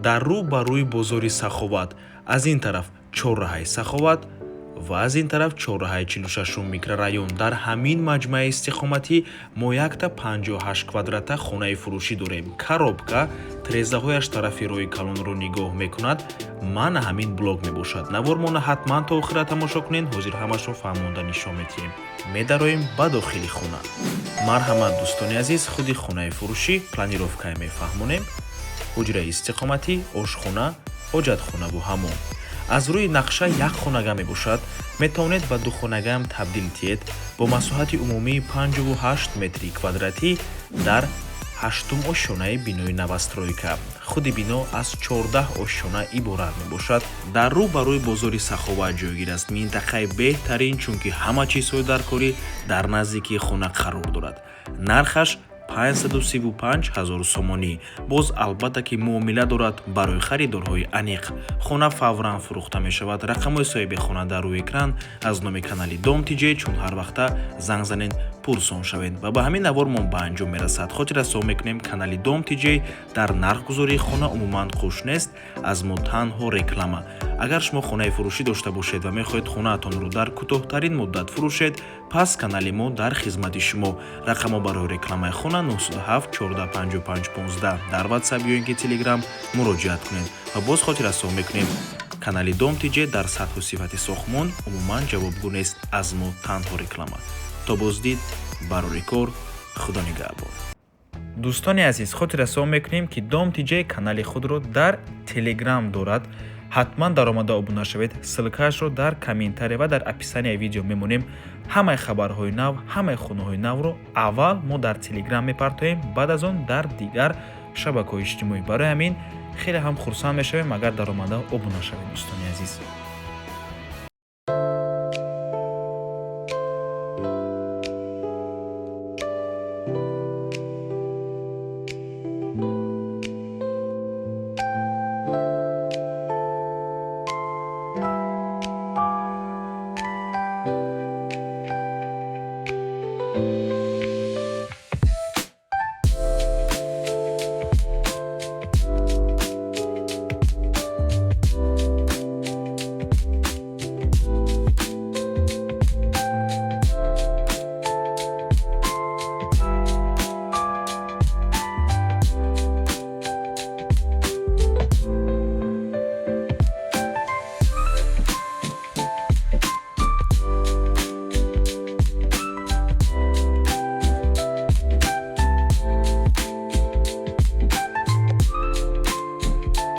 дар рӯ ба рӯи бозори Саховат, аз ин тараф чорраҳаи Саховат ва аз ин тараф чорраҳаи 46 микрорайон. Дар ҳамин маҷмӯаи истиқоматӣ мо якта 58 квадрата хонаи фурӯшӣ дорем. Коробка тирезаҳояш тарафи роҳи калонро нигоҳ мекунад. Маъна ҳамин блог мебошад. Навормона ҳатман то охира тамошо кунед. ҳозир ҳамашро фаҳмонда нишон медиҳем. медароем ба дохили хона. марҳамат дӯстони азиз, худи хонаи фурӯшӣ планировкае мефаҳмонем. ҳуҷраи истиқоматӣ, ошхона, ҳоҷатхона бо ҳаммом. аз рӯи нақша як хонага мебошад. метавонед ба ду хонагаам табдил диҳед. бо масоҳати умумии 58 метри квадратӣ дар 8-ум ошёнаи бинои навастройка. худи бино аз 14 ошёна иборат мебошад. дар рӯ ба рӯи бозори Саховат ҷойгир аст. минтақаи беҳтарин, чунки ҳама чизҳои даркорӣ дар наздикии хона қарор дорад. нархаш 535 000 сомонӣ. боз албатта ки муомила дорад барои харидорҳои аниқ. хона фавран фурӯхта мешавад. рақамҳои соҳиби хона дар рӯи экран. аз номи канали Дом Тиҷей, чун ҳар вақта занг занед, пурсон шавед ва ба ҳамин навормон ба анҷом мерасад. хотира суол мекунем, канали Дом Тиҷей дар нархгузории хона умуман хуш нест. аз мо танҳо реклама. агар шумо хонаи фурӯшӣ дошта бошед ва мехоҳед хонаатонро дар кӯтоҳтарин муддат фурӯшед, пас канали мо дар хизмати шумо. рақамҳо барои рекламаи хона 97 455 15. дар WhatsApp ё ин ки Telegram муроҷиат кунед. ва боз хотира суол мекунем, канали Дом Тиҷей дар сатҳу сифати сохмон умуман ҷавобгӯ нест. аз мо танҳо реклама. то боздид, барори кор, худо нигаҳбон. дӯстони азиз, хотира суол мекунем ки Дом Тиҷей канали худро дар Telegram дорад. ҳатман даромада обуна шавед. ссилкаашро дар комментария ва дар описанияи видео мемонем. ҳамаи хабарҳои нав, ҳамаи хонаҳои навро аввал мо дар Telegram мепартоем, баъд аз он дар дигар шабакаҳои иҷтимоӣ. барои ҳамин хеле ҳам хурсанд мешавем агар даромада обуна шавед. дӯстони азиз.